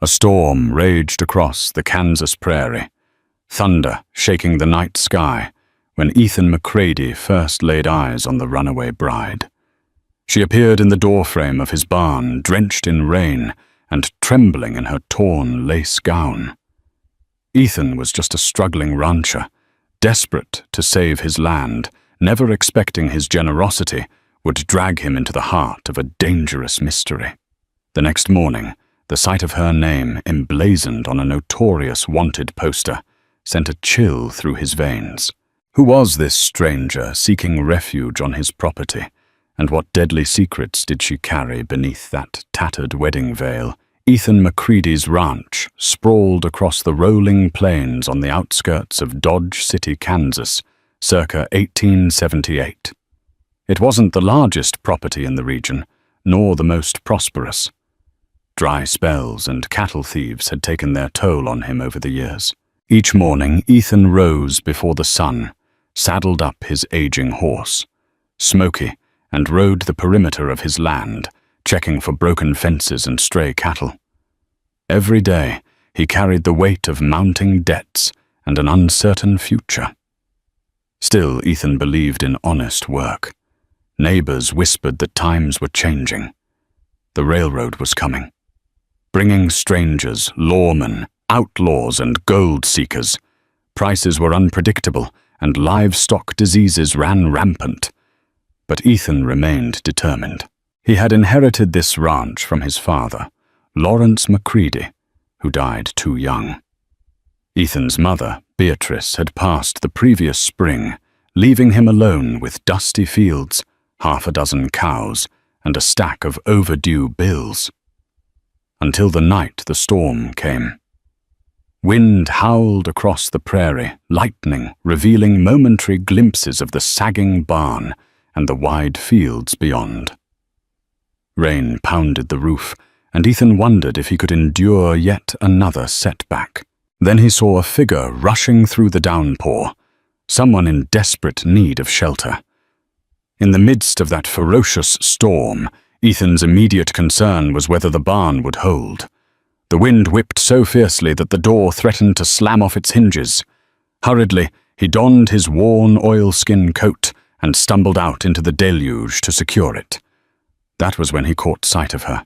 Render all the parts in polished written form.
A storm raged across the Kansas prairie, thunder shaking the night sky when Ethan McCready first laid eyes on the runaway bride. She appeared in the doorframe of his barn, drenched in rain and trembling in her torn lace gown. Ethan was just a struggling rancher, desperate to save his land, never expecting his generosity would drag him into the heart of a dangerous mystery. The next morning, the sight of her name emblazoned on a notorious wanted poster sent a chill through his veins. Who was this stranger seeking refuge on his property, and what deadly secrets did she carry beneath that tattered wedding veil? Ethan McCready's ranch sprawled across the rolling plains on the outskirts of Dodge City, Kansas, circa 1878. It wasn't the largest property in the region, nor the most prosperous. Dry spells and cattle thieves had taken their toll on him over the years. Each morning, Ethan rose before the sun, saddled up his aging horse, Smoky, and rode the perimeter of his land, checking for broken fences and stray cattle. Every day, he carried the weight of mounting debts and an uncertain future. Still, Ethan believed in honest work. Neighbors whispered that times were changing. The railroad was coming, bringing strangers, lawmen, outlaws, and gold seekers. Prices were unpredictable, and livestock diseases ran rampant. But Ethan remained determined. He had inherited this ranch from his father, Lawrence McCready, who died too young. Ethan's mother, Beatrice, had passed the previous spring, leaving him alone with dusty fields, half a dozen cows, and a stack of overdue bills. Until the night the storm came. Wind howled across the prairie, lightning revealing momentary glimpses of the sagging barn and the wide fields beyond. Rain pounded the roof, and Ethan wondered if he could endure yet another setback. Then he saw a figure rushing through the downpour, someone in desperate need of shelter. In the midst of that ferocious storm, Ethan's immediate concern was whether the barn would hold. The wind whipped so fiercely that the door threatened to slam off its hinges. Hurriedly, he donned his worn oilskin coat and stumbled out into the deluge to secure it. That was when he caught sight of her.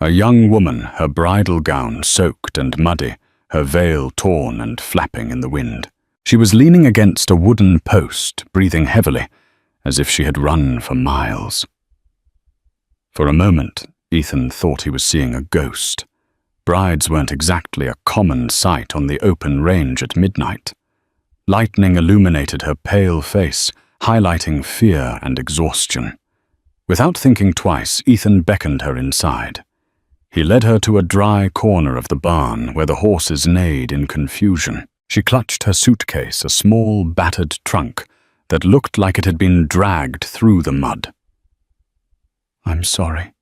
A young woman, her bridal gown soaked and muddy, her veil torn and flapping in the wind. She was leaning against a wooden post, breathing heavily, as if she had run for miles. For a moment, Ethan thought he was seeing a ghost. Brides weren't exactly a common sight on the open range at midnight. Lightning illuminated her pale face, highlighting fear and exhaustion. Without thinking twice, Ethan beckoned her inside. He led her to a dry corner of the barn where the horses neighed in confusion. She clutched her suitcase, a small, battered trunk that looked like it had been dragged through the mud. "I'm sorry,"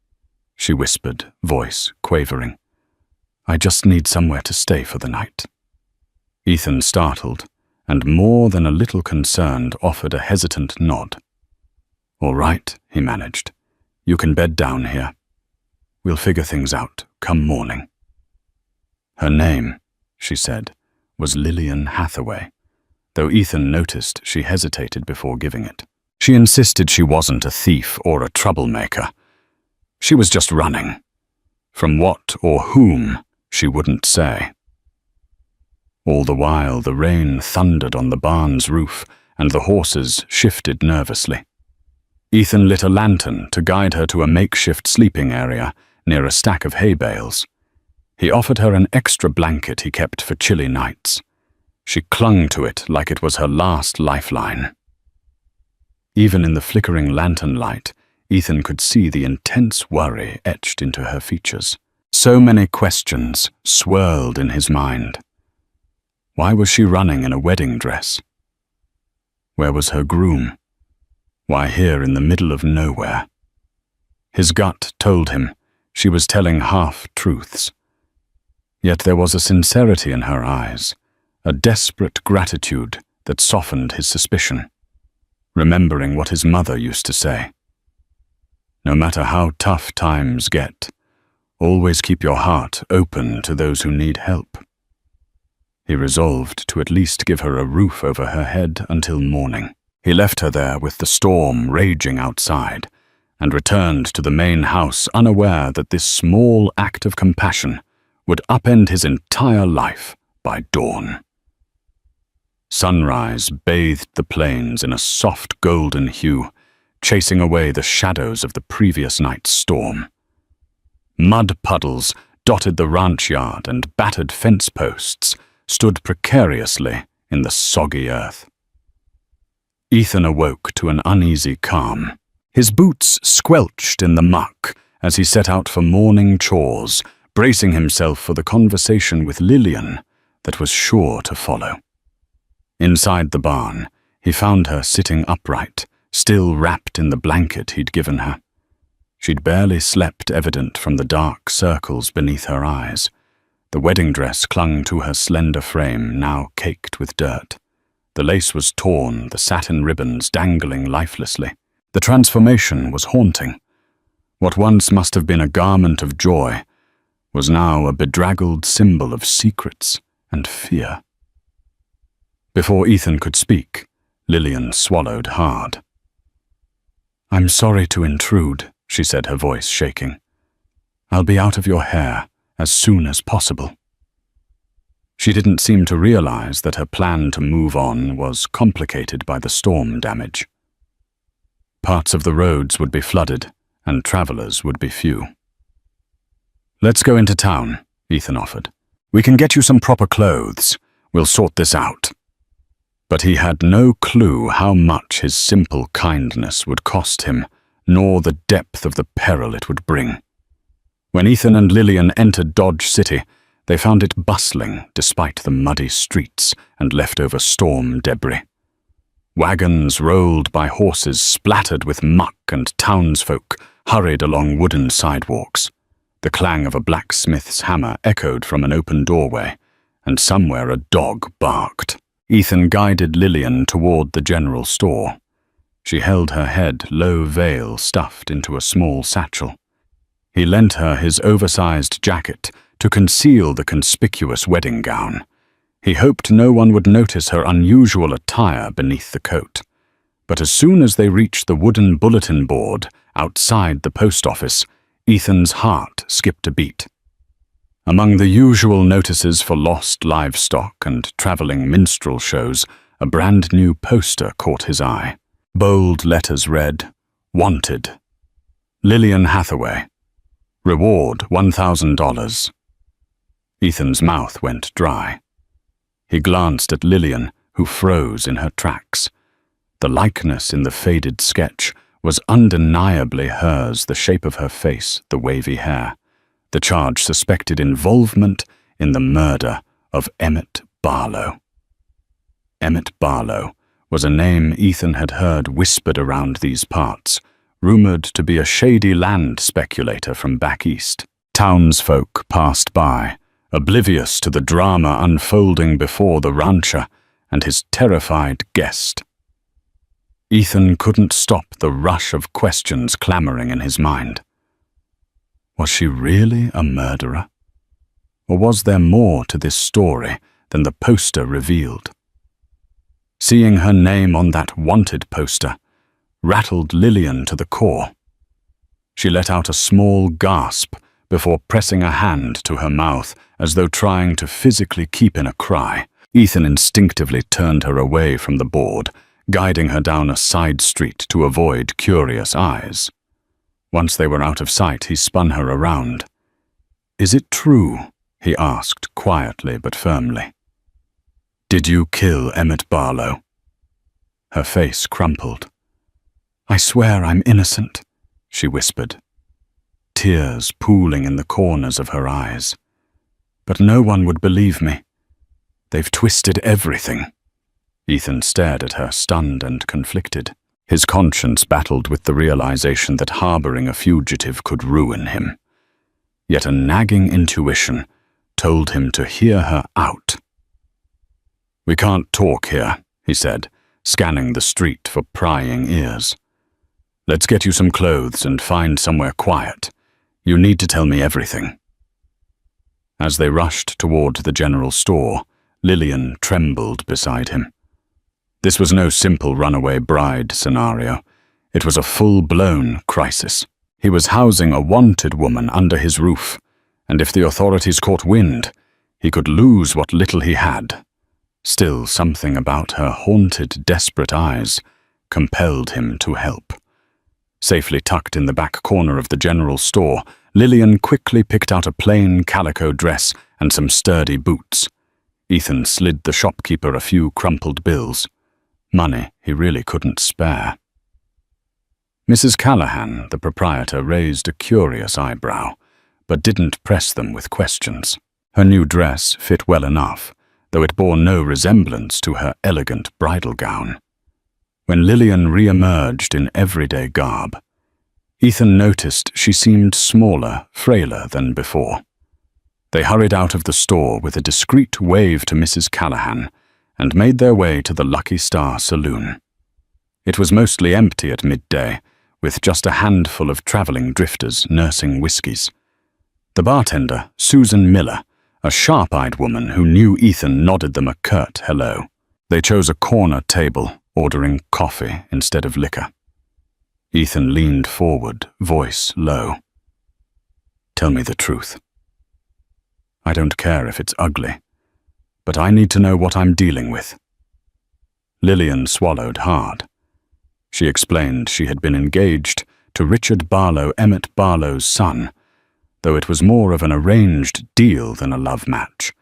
she whispered, voice quavering. "I just need somewhere to stay for the night." Ethan, startled, and more than a little concerned, offered a hesitant nod. "All right," he managed. "You can bed down here. We'll figure things out come morning." Her name, she said, was Lillian Hathaway, though Ethan noticed she hesitated before giving it. She insisted she wasn't a thief or a troublemaker. She was just running. From what or whom, she wouldn't say. All the while, the rain thundered on the barn's roof, and the horses shifted nervously. Ethan lit a lantern to guide her to a makeshift sleeping area near a stack of hay bales. He offered her an extra blanket he kept for chilly nights. She clung to it like it was her last lifeline. Even in the flickering lantern light, Ethan could see the intense worry etched into her features. So many questions swirled in his mind. Why was she running in a wedding dress? Where was her groom? Why here in the middle of nowhere? His gut told him she was telling half-truths. Yet there was a sincerity in her eyes, a desperate gratitude that softened his suspicion, remembering what his mother used to say. No matter how tough times get, Always keep your heart open to those who need help. He resolved to at least give her a roof over her head until morning. He left her there with the storm raging outside, and returned to the main house unaware that this small act of compassion would upend his entire life by dawn. Sunrise bathed the plains in a soft golden hue, chasing away the shadows of the previous night's storm. Mud puddles dotted the ranch yard, and battered fence posts stood precariously in the soggy earth. Ethan awoke to an uneasy calm. His boots squelched in the muck as he set out for morning chores, bracing himself for the conversation with Lillian that was sure to follow. Inside the barn, he found her sitting upright, still wrapped in the blanket he'd given her. She'd barely slept, evident from the dark circles beneath her eyes. The wedding dress clung to her slender frame, now caked with dirt. The lace was torn, the satin ribbons dangling lifelessly. The transformation was haunting. What once must have been a garment of joy was now a bedraggled symbol of secrets and fear. Before Ethan could speak, Lillian swallowed hard. "I'm sorry to intrude," she said, her voice shaking. "I'll be out of your hair as soon as possible." She didn't seem to realize that her plan to move on was complicated by the storm damage. Parts of the roads would be flooded, and travelers would be few. "Let's go into town," Ethan offered. "We can get you some proper clothes. We'll sort this out." But he had no clue how much his simple kindness would cost him, nor the depth of the peril it would bring. When Ethan and Lillian entered Dodge City, they found it bustling despite the muddy streets and leftover storm debris. Wagons rolled by horses splattered with muck, and townsfolk hurried along wooden sidewalks. The clang of a blacksmith's hammer echoed from an open doorway, and somewhere a dog barked. Ethan guided Lillian toward the general store. She held her head, low veil stuffed into a small satchel. He lent her his oversized jacket to conceal the conspicuous wedding gown. He hoped no one would notice her unusual attire beneath the coat. But as soon as they reached the wooden bulletin board outside the post office, Ethan's heart skipped a beat. Among the usual notices for lost livestock and traveling minstrel shows, a brand new poster caught his eye. Bold letters read, "Wanted. Lillian Hathaway. Reward $1,000. Ethan's mouth went dry. He glanced at Lillian, who froze in her tracks. The likeness in the faded sketch was undeniably hers, the shape of her face, the wavy hair. The charge suspected involvement in the murder of Emmett Barlow. Emmett Barlow was a name Ethan had heard whispered around these parts, rumored to be a shady land speculator from back east. Townsfolk passed by, oblivious to the drama unfolding before the rancher and his terrified guest. Ethan couldn't stop the rush of questions clamoring in his mind. Was she really a murderer? Or was there more to this story than the poster revealed? Seeing her name on that wanted poster rattled Lillian to the core. She let out a small gasp before pressing a hand to her mouth as though trying to physically keep in a cry. Ethan instinctively turned her away from the board, guiding her down a side street to avoid curious eyes. Once they were out of sight, he spun her around. "Is it true?" he asked, quietly but firmly. "Did you kill Emmett Barlow?" Her face crumpled. "I swear I'm innocent," she whispered, tears pooling in the corners of her eyes. "But no one would believe me. They've twisted everything." Ethan stared at her, stunned and conflicted. His conscience battled with the realization that harboring a fugitive could ruin him. Yet a nagging intuition told him to hear her out. "We can't talk here," he said, scanning the street for prying ears. "Let's get you some clothes and find somewhere quiet. You need to tell me everything." As they rushed toward the general store, Lillian trembled beside him. This was no simple runaway bride scenario. It was a full-blown crisis. He was housing a wanted woman under his roof, and if the authorities caught wind, he could lose what little he had. Still, something about her haunted, desperate eyes compelled him to help. Safely tucked in the back corner of the general store, Lillian quickly picked out a plain calico dress and some sturdy boots. Ethan slid the shopkeeper a few crumpled bills. Money he really couldn't spare. Mrs. Callahan, the proprietor, raised a curious eyebrow, but didn't press them with questions. Her new dress fit well enough, though it bore no resemblance to her elegant bridal gown. When Lillian re-emerged in everyday garb, Ethan noticed she seemed smaller, frailer than before. They hurried out of the store with a discreet wave to Mrs. Callahan and made their way to the Lucky Star Saloon. It was mostly empty at midday, with just a handful of traveling drifters nursing whiskies. The bartender, Susan Miller, a sharp-eyed woman who knew Ethan, nodded them a curt hello. They chose a corner table, ordering coffee instead of liquor. Ethan leaned forward, voice low. "Tell me the truth. I don't care if it's ugly, but I need to know what I'm dealing with." Lillian swallowed hard. She explained she had been engaged to Richard Barlow, Emmett Barlow's son, though it was more of an arranged deal than a love match.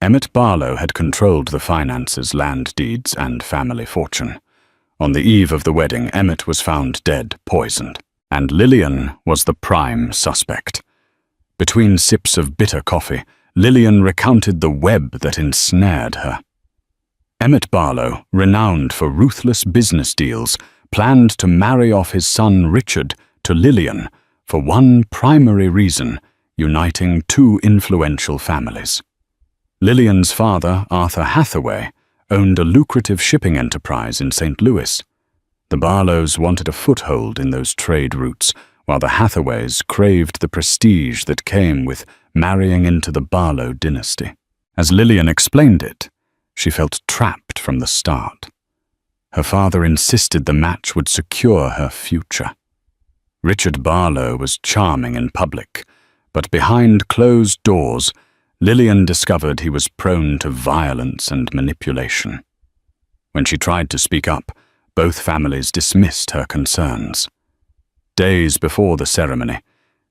Emmett Barlow had controlled the finances, land deeds, and family fortune. On the eve of the wedding, Emmett was found dead, poisoned, and Lillian was the prime suspect. Between sips of bitter coffee, Lillian recounted the web that ensnared her. Emmett Barlow, renowned for ruthless business deals, planned to marry off his son Richard to Lillian for one primary reason, uniting two influential families. Lillian's father, Arthur Hathaway, owned a lucrative shipping enterprise in St. Louis. The Barlows wanted a foothold in those trade routes, while the Hathaways craved the prestige that came with marrying into the Barlow dynasty. As Lillian explained it, she felt trapped from the start. Her father insisted the match would secure her future. Richard Barlow was charming in public, but behind closed doors, Lillian discovered he was prone to violence and manipulation. When she tried to speak up, both families dismissed her concerns. Days before the ceremony,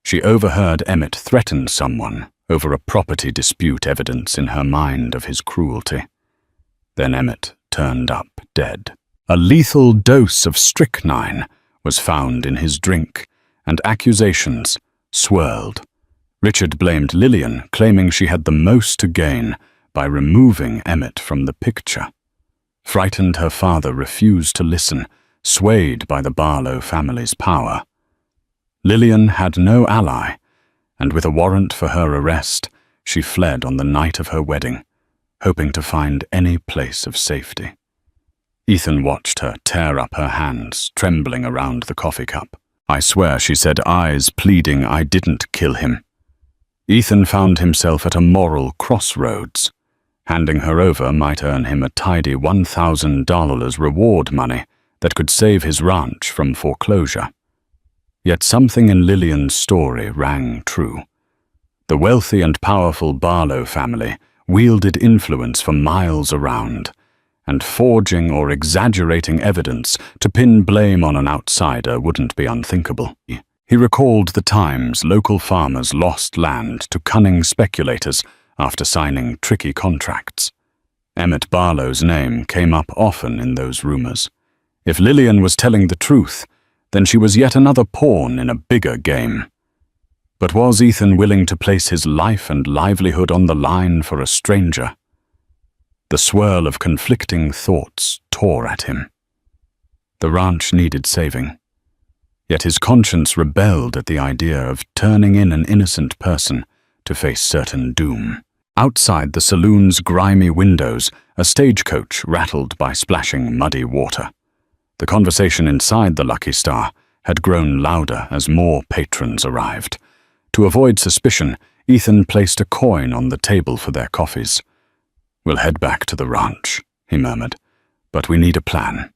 she overheard Emmett threaten someone over a property dispute, evidence in her mind of his cruelty. Then Emmett turned up dead. A lethal dose of strychnine was found in his drink, and accusations swirled. Richard blamed Lillian, claiming she had the most to gain by removing Emmett from the picture. Frightened, her father refused to listen, swayed by the Barlow family's power. Lillian had no ally, and with a warrant for her arrest, she fled on the night of her wedding, hoping to find any place of safety. Ethan watched her tear up her hands, trembling around the coffee cup. "I swear," she said, eyes pleading, "I didn't kill him." Ethan found himself at a moral crossroads. Handing her over might earn him a tidy $1,000 reward money that could save his ranch from foreclosure. Yet something in Lillian's story rang true. The wealthy and powerful Barlow family wielded influence for miles around, and forging or exaggerating evidence to pin blame on an outsider wouldn't be unthinkable. He recalled the times local farmers lost land to cunning speculators after signing tricky contracts. Emmett Barlow's name came up often in those rumors. If Lillian was telling the truth, then she was yet another pawn in a bigger game. But was Ethan willing to place his life and livelihood on the line for a stranger? The swirl of conflicting thoughts tore at him. The ranch needed saving. Yet his conscience rebelled at the idea of turning in an innocent person to face certain doom. Outside the saloon's grimy windows, a stagecoach rattled by splashing muddy water. The conversation inside the Lucky Star had grown louder as more patrons arrived. To avoid suspicion, Ethan placed a coin on the table for their coffees. "We'll head back to the ranch," he murmured, "but we need a plan.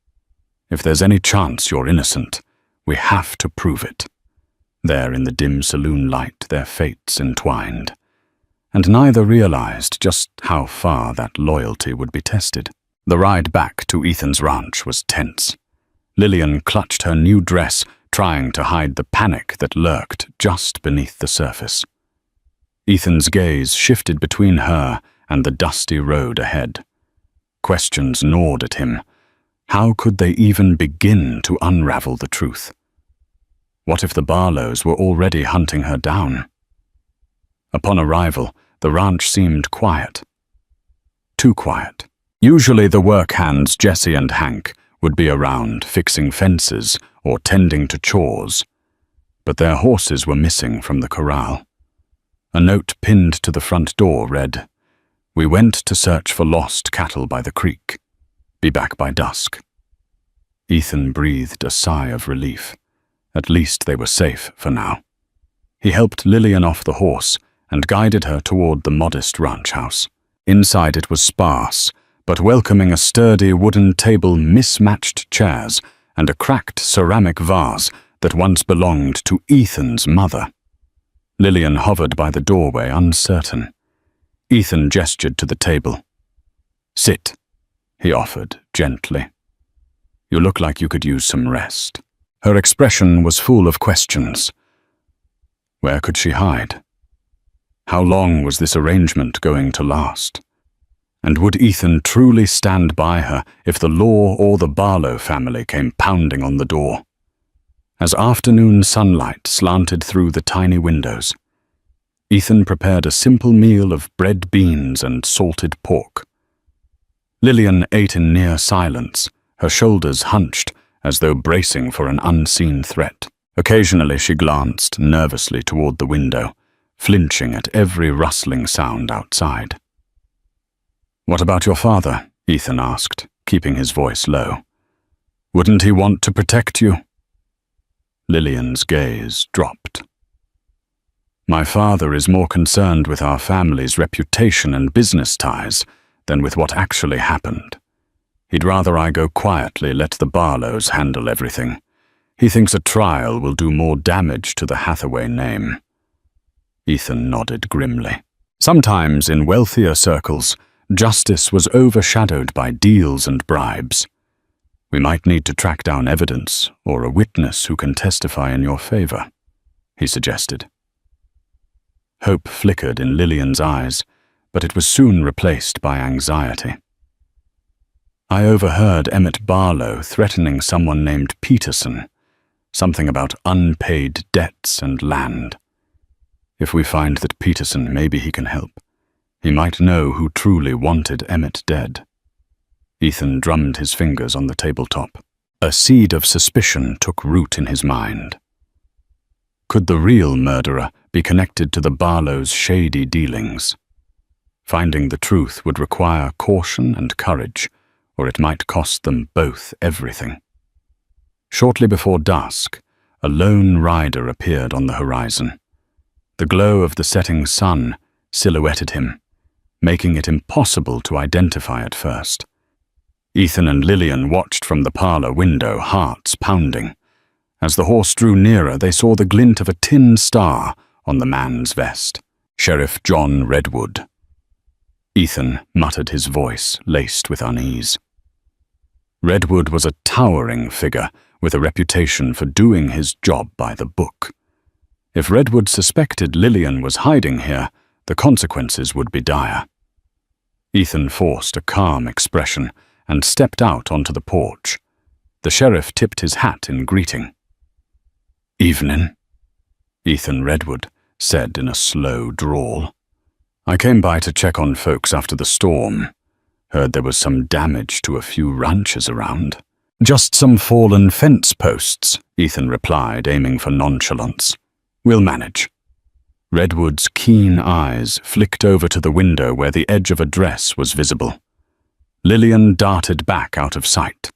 If there's any chance you're innocent, we have to prove it." There in the dim saloon light, their fates entwined, and neither realized just how far that loyalty would be tested. The ride back to Ethan's ranch was tense. Lillian clutched her new dress, trying to hide the panic that lurked just beneath the surface. Ethan's gaze shifted between her and the dusty road ahead. Questions gnawed at him. How could they even begin to unravel the truth? What if the Barlows were already hunting her down? Upon arrival, the ranch seemed quiet. Too quiet. Usually the work hands Jesse and Hank would be around fixing fences or tending to chores, but their horses were missing from the corral. A note pinned to the front door read, "We went to search for lost cattle by the creek. Be back by dusk." Ethan breathed a sigh of relief. At least they were safe for now. He helped Lillian off the horse and guided her toward the modest ranch house. Inside it was sparse, but welcoming: a sturdy wooden table, mismatched chairs, and a cracked ceramic vase that once belonged to Ethan's mother. Lillian hovered by the doorway, uncertain. Ethan gestured to the table. "Sit," he offered gently. "You look like you could use some rest." Her expression was full of questions. Where could she hide? How long was this arrangement going to last? And would Ethan truly stand by her if the law or the Barlow family came pounding on the door? As afternoon sunlight slanted through the tiny windows, Ethan prepared a simple meal of bread, beans, and salted pork. Lillian ate in near silence, her shoulders hunched as though bracing for an unseen threat. Occasionally she glanced nervously toward the window, flinching at every rustling sound outside. "What about your father?" Ethan asked, keeping his voice low. "Wouldn't he want to protect you?" Lillian's gaze dropped. "My father is more concerned with our family's reputation and business ties than with what actually happened. He'd rather I go quietly, let the Barlows handle everything. He thinks a trial will do more damage to the Hathaway name." Ethan nodded grimly. Sometimes in wealthier circles, justice was overshadowed by deals and bribes. "We might need to track down evidence or a witness who can testify in your favor," he suggested. Hope flickered in Lillian's eyes, but it was soon replaced by anxiety. "I overheard Emmett Barlow threatening someone named Peterson, something about unpaid debts and land. If we find that Peterson, maybe he can help. He might know who truly wanted Emmett dead." Ethan drummed his fingers on the tabletop. A seed of suspicion took root in his mind. Could the real murderer be connected to the Barlows' shady dealings? Finding the truth would require caution and courage, or it might cost them both everything. Shortly before dusk, a lone rider appeared on the horizon. The glow of the setting sun silhouetted him, making it impossible to identify at first. Ethan and Lillian watched from the parlor window, hearts pounding. As the horse drew nearer, they saw the glint of a tin star on the man's vest. Sheriff John Redwood. Ethan muttered, his voice laced with unease. Redwood was a towering figure with a reputation for doing his job by the book. If Redwood suspected Lillian was hiding here, the consequences would be dire. Ethan forced a calm expression and stepped out onto the porch. The sheriff tipped his hat in greeting. "Evening," Ethan Redwood said in a slow drawl. "I came by to check on folks after the storm. Heard there was some damage to a few ranches around." "Just some fallen fence posts," Ethan replied, aiming for nonchalance. "We'll manage." Redwood's keen eyes flicked over to the window where the edge of a dress was visible. Lillian darted back out of sight.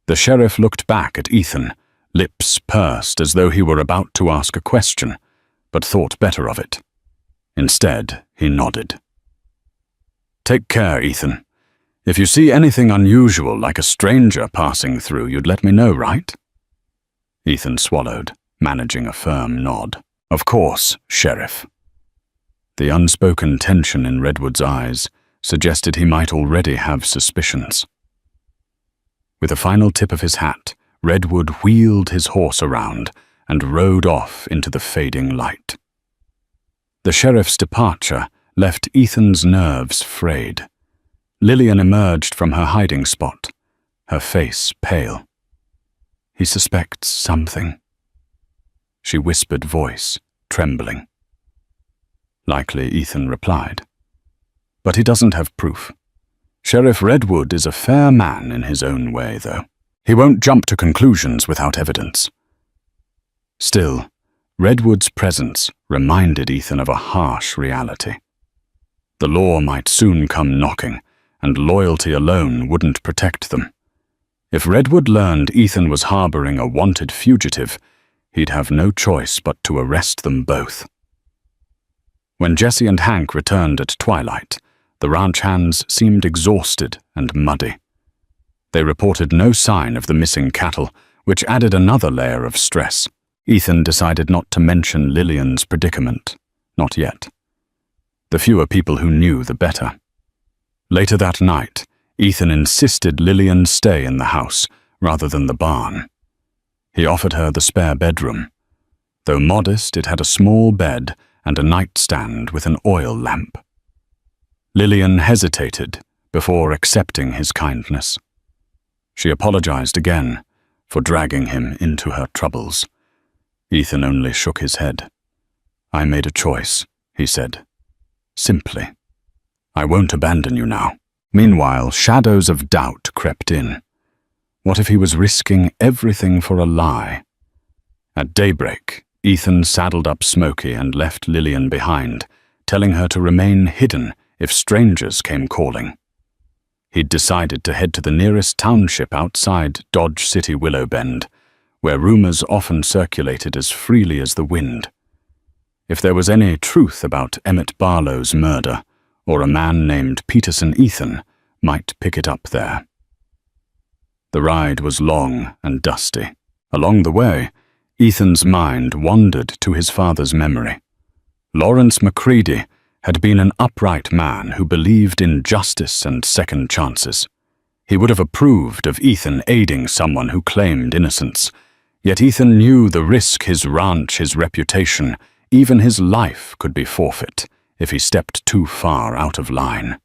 The sheriff looked back at Ethan, lips pursed as though he were about to ask a question, but thought better of it. Instead, he nodded. "Take care, Ethan. If you see anything unusual like a stranger passing through, you'd let me know, right?" Ethan swallowed, managing a firm nod. "Of course, Sheriff." The unspoken tension in Redwood's eyes suggested he might already have suspicions. With a final tip of his hat, Redwood wheeled his horse around and rode off into the fading light. The sheriff's departure left Ethan's nerves frayed. Lillian emerged from her hiding spot, her face pale. "He suspects something," she whispered, voice trembling. "Likely," Ethan replied. "But he doesn't have proof. Sheriff Redwood is a fair man in his own way, though. He won't jump to conclusions without evidence." Still, Redwood's presence reminded Ethan of a harsh reality. The law might soon come knocking, and loyalty alone wouldn't protect them. If Redwood learned Ethan was harboring a wanted fugitive, he'd have no choice but to arrest them both. When Jesse and Hank returned at twilight, the ranch hands seemed exhausted and muddy. They reported no sign of the missing cattle, which added another layer of stress. Ethan decided not to mention Lillian's predicament, not yet. The fewer people who knew, the better. Later that night, Ethan insisted Lillian stay in the house rather than the barn. He offered her the spare bedroom. Though modest, it had a small bed and a nightstand with an oil lamp. Lillian hesitated before accepting his kindness. She apologized again for dragging him into her troubles. Ethan only shook his head. "I made a choice," he said. "Simply. I won't abandon you now." Meanwhile, shadows of doubt crept in. What if he was risking everything for a lie? At daybreak, Ethan saddled up Smokey and left Lillian behind, telling her to remain hidden if strangers came calling. He'd decided to head to the nearest township outside Dodge City Willow Bend, where rumors often circulated as freely as the wind. If there was any truth about Emmett Barlow's murder, or a man named Peterson Ethan might pick it up there. The ride was long and dusty. Along the way, Ethan's mind wandered to his father's memory. Lawrence McCready had been an upright man who believed in justice and second chances. He would have approved of Ethan aiding someone who claimed innocence, yet Ethan knew the risk his ranch, his reputation, even his life could be forfeit if he stepped too far out of line.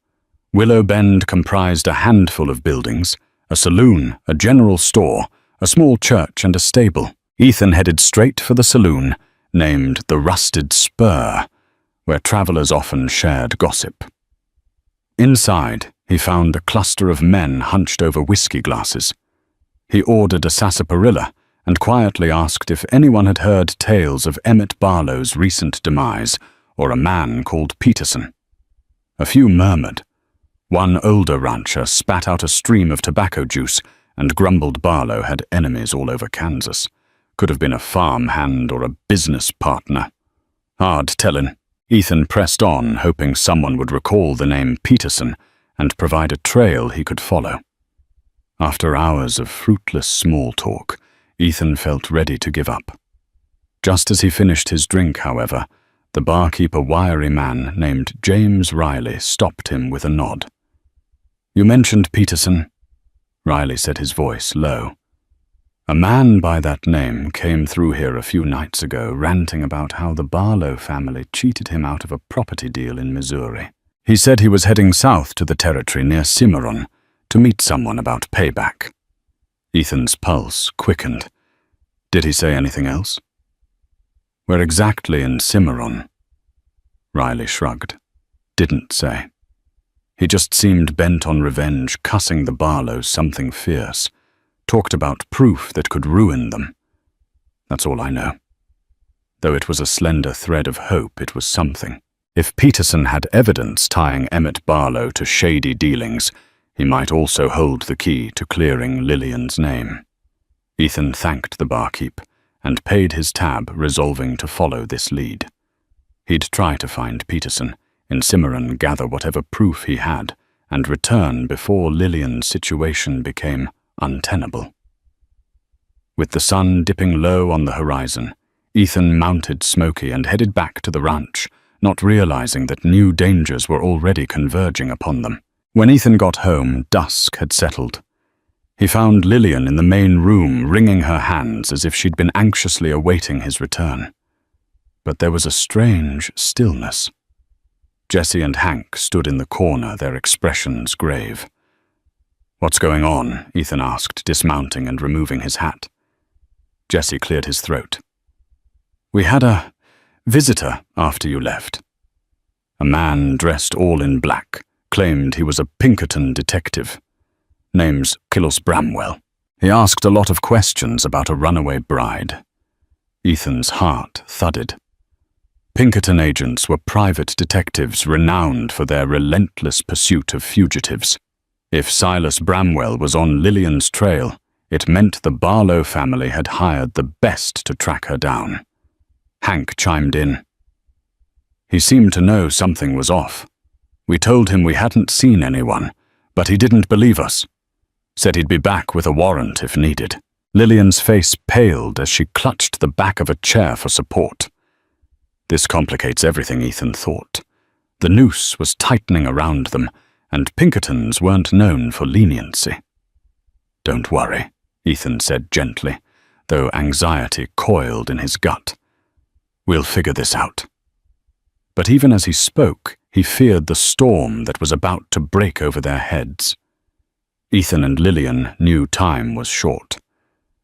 Willow Bend comprised a handful of buildings, a saloon, a general store, a small church, and a stable. Ethan headed straight for the saloon, named the Rusted Spur, where travelers often shared gossip. Inside, he found a cluster of men hunched over whiskey glasses. He ordered a sarsaparilla and quietly asked if anyone had heard tales of Emmett Barlow's recent demise or a man called Peterson. A few murmured. One older rancher spat out a stream of tobacco juice and grumbled Barlow had enemies all over Kansas. Could have been a farm hand or a business partner. Hard telling. Ethan pressed on, hoping someone would recall the name Peterson and provide a trail he could follow. After hours of fruitless small talk, Ethan felt ready to give up. Just as he finished his drink, however, the barkeep, a wiry man named James Riley, stopped him with a nod. "You mentioned Peterson," Riley said, his voice low. "A man by that name came through here a few nights ago, ranting about how the Barlow family cheated him out of a property deal in Missouri. He said he was heading south to the territory near Cimarron to meet someone about payback." Ethan's pulse quickened. Did he say anything else? "Where exactly in Cimarron?" Riley shrugged. Didn't say. He just seemed bent on revenge, cussing the Barlows something fierce. Talked about proof that could ruin them. That's all I know. Though it was a slender thread of hope, it was something. If Peterson had evidence tying Emmett Barlow to shady dealings, he might also hold the key to clearing Lillian's name. Ethan thanked the barkeep and paid his tab, resolving to follow this lead. He'd try to find Peterson, in Cimarron gather whatever proof he had, and return before Lillian's situation became untenable. With the sun dipping low on the horizon, Ethan mounted Smokey and headed back to the ranch, not realizing that new dangers were already converging upon them. When Ethan got home, dusk had settled. He found Lillian in the main room, wringing her hands as if she'd been anxiously awaiting his return. But there was a strange stillness. Jessie and Hank stood in the corner, their expressions grave. "What's going on?" Ethan asked, dismounting and removing his hat. Jessie cleared his throat. "We had a visitor after you left." A man dressed all in black claimed he was a Pinkerton detective. Name's Killis Bramwell. He asked a lot of questions about a runaway bride. Ethan's heart thudded. Pinkerton agents were private detectives renowned for their relentless pursuit of fugitives. If Silas Bramwell was on Lillian's trail, it meant the Barlow family had hired the best to track her down. Hank chimed in. He seemed to know something was off. We told him we hadn't seen anyone, but he didn't believe us. Said he'd be back with a warrant if needed. Lillian's face paled as she clutched the back of a chair for support. This complicates everything, Ethan thought. The noose was tightening around them, and Pinkertons weren't known for leniency. "Don't worry," Ethan said gently, though anxiety coiled in his gut. "We'll figure this out." But even as he spoke, he feared the storm that was about to break over their heads. Ethan and Lillian knew time was short.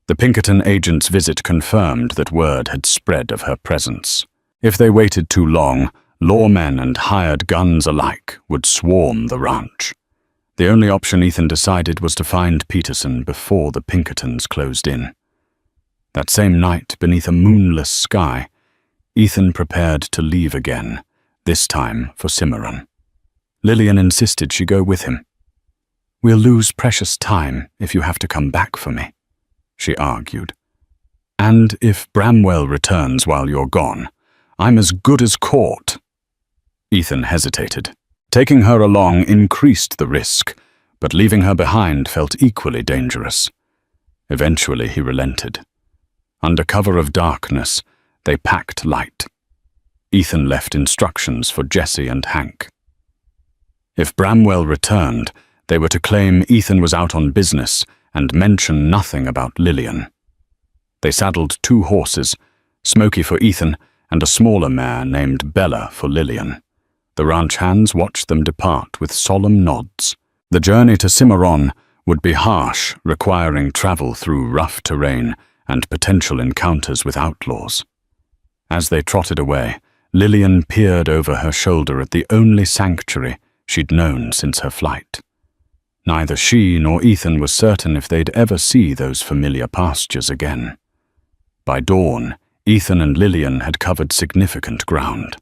The Pinkerton agent's visit confirmed that word had spread of her presence. If they waited too long, lawmen and hired guns alike would swarm the ranch. The only option, Ethan decided, was to find Peterson before the Pinkertons closed in. That same night, beneath a moonless sky, Ethan prepared to leave again, this time for Cimarron. Lillian insisted she go with him. "We'll lose precious time if you have to come back for me," she argued. "And if Bramwell returns while you're gone, I'm as good as caught." Ethan hesitated. Taking her along increased the risk, but leaving her behind felt equally dangerous. Eventually he relented. Under cover of darkness, they packed light. Ethan left instructions for Jessie and Hank. If Bramwell returned, they were to claim Ethan was out on business and mention nothing about Lillian. They saddled 2 horses, Smokey for Ethan and a smaller mare named Bella for Lillian. The ranch hands watched them depart with solemn nods. The journey to Cimarron would be harsh, requiring travel through rough terrain and potential encounters with outlaws. As they trotted away, Lillian peered over her shoulder at the only sanctuary she'd known since her flight. Neither she nor Ethan was certain if they'd ever see those familiar pastures again. By dawn, Ethan and Lillian had covered significant ground.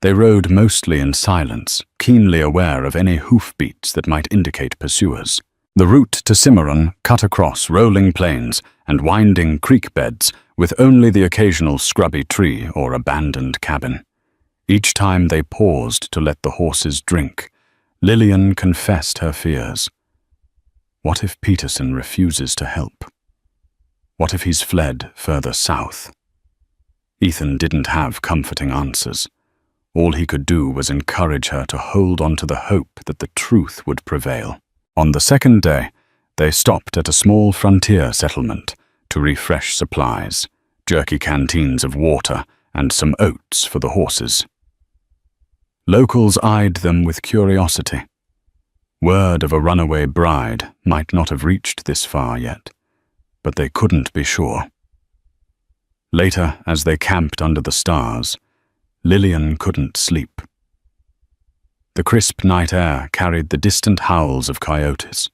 They rode mostly in silence, keenly aware of any hoofbeats that might indicate pursuers. The route to Cimarron cut across rolling plains and winding creek beds with only the occasional scrubby tree or abandoned cabin. Each time they paused to let the horses drink, Lillian confessed her fears. What if Peterson refuses to help? What if he's fled further south? Ethan didn't have comforting answers. All he could do was encourage her to hold on to the hope that the truth would prevail. On the second day, they stopped at a small frontier settlement to refresh supplies, jerky canteens of water, and some oats for the horses. Locals eyed them with curiosity. Word of a runaway bride might not have reached this far yet, but they couldn't be sure. Later, as they camped under the stars, Lillian couldn't sleep. The crisp night air carried the distant howls of coyotes.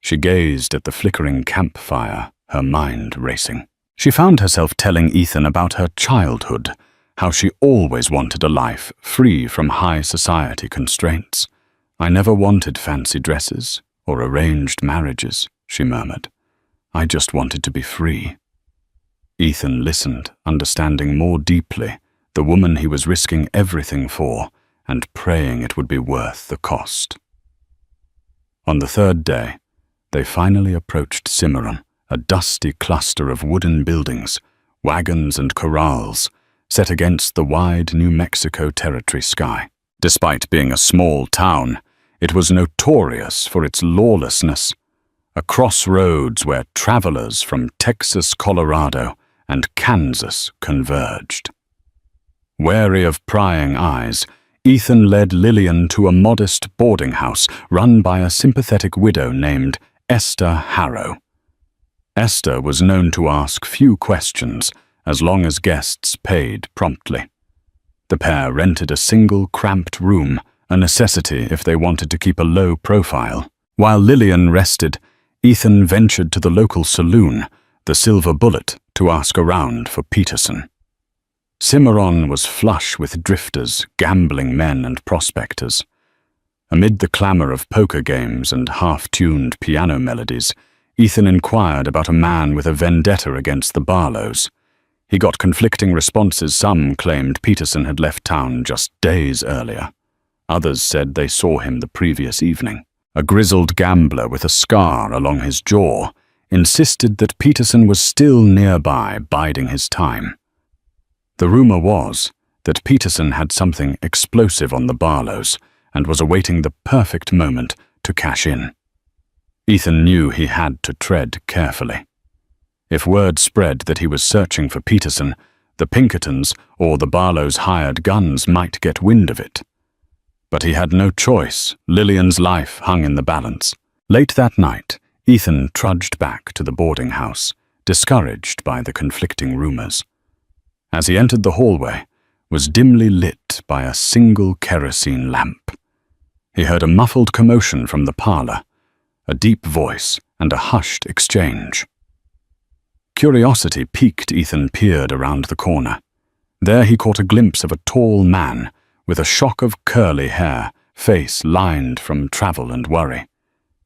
She gazed at the flickering campfire, her mind racing. She found herself telling Ethan about her childhood, how she always wanted a life free from high society constraints. "I never wanted fancy dresses or arranged marriages," she murmured. "I just wanted to be free." Ethan listened, understanding more deeply the woman he was risking everything for and praying it would be worth the cost. On the third day, they finally approached Cimarron, a dusty cluster of wooden buildings, wagons and corrals, set against the wide New Mexico Territory sky. Despite being a small town, it was notorious for its lawlessness, a crossroads where travelers from Texas, Colorado, and Kansas converged. Wary of prying eyes, Ethan led Lillian to a modest boarding house run by a sympathetic widow named Esther Harrow. Esther was known to ask few questions as long as guests paid promptly. The pair rented a single cramped room, a necessity if they wanted to keep a low profile. While Lillian rested, Ethan ventured to the local saloon, the Silver Bullet, to ask around for Peterson. Cimarron was flush with drifters, gambling men, and prospectors. Amid the clamor of poker games and half-tuned piano melodies, Ethan inquired about a man with a vendetta against the Barlows. He got conflicting responses. Some claimed Peterson had left town just days earlier. Others said they saw him the previous evening. A grizzled gambler with a scar along his jaw insisted that Peterson was still nearby, biding his time. The rumor was that Peterson had something explosive on the Barlows and was awaiting the perfect moment to cash in. Ethan knew he had to tread carefully. If word spread that he was searching for Peterson, the Pinkertons or the Barlows' hired guns might get wind of it. But he had no choice. Lillian's life hung in the balance. Late that night, Ethan trudged back to the boarding house, discouraged by the conflicting rumors. As he entered the hallway, was dimly lit by a single kerosene lamp. He heard a muffled commotion from the parlor, a deep voice and a hushed exchange. Curiosity piqued. Ethan peered around the corner. There he caught a glimpse of a tall man with a shock of curly hair, face lined from travel and worry.